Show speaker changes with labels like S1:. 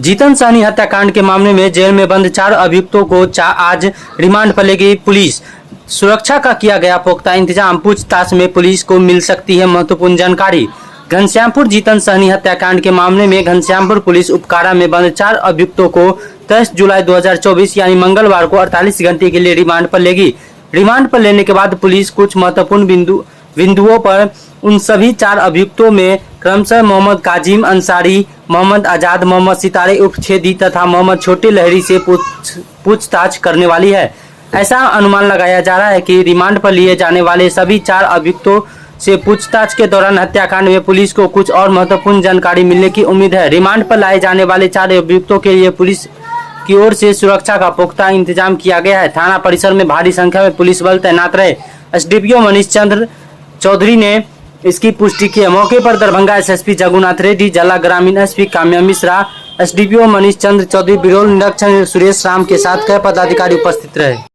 S1: जीतन सहनी हत्याकांड के मामले में जेल में बंद 4 अभियुक्तों को आज रिमांड पर लेगी पुलिस। सुरक्षा का किया गया पुख्ता इंतजाम। पूछताछ में पुलिस को मिल सकती है महत्वपूर्ण जानकारी। घनश्यामपुर जीतन सहनी हत्याकांड के मामले में घनश्यामपुर पुलिस उपकारा में बंद 4 अभियुक्तों को 23 जुलाई 2024 यानी मंगलवार को 48 घंटे के लिए रिमांड पर लेगी। रिमांड पर लेने के बाद पुलिस कुछ महत्वपूर्ण बिंदुओं पर उन सभी 4 अभियुक्तों में क्रमशः मोहम्मद काजिम अंसारी, मोहम्मद आजाद, मोहम्मद सितारे उर्फ छेदी तथा मोहम्मद छोटे लहरी से पूछताछ करने वाली है। ऐसा अनुमान लगाया जा रहा है कि रिमांड पर लिए जाने वाले सभी 4 अभियुक्तों से पूछताछ के दौरान हत्याकांड में पुलिस को कुछ और महत्वपूर्ण जानकारी मिलने की उम्मीद है। रिमांड पर लाए जाने वाले 4 अभियुक्तों के लिए पुलिस की ओर से सुरक्षा का पुख्ता इंतजाम किया गया है। थाना परिसर में भारी संख्या में पुलिस बल तैनात रहे। एसडीपीओ मनीष चंद्र चौधरी ने इसकी पुष्टि की है। मौके पर दरभंगा एसएसपी जगुनाथ रेड्डी, जला ग्रामीण एसपी काम्या मिश्रा, एसडीपीओ मनीष चंद्र चौधरी, बिरोल निरीक्षक सुरेश राम के साथ कई पदाधिकारी उपस्थित रहे।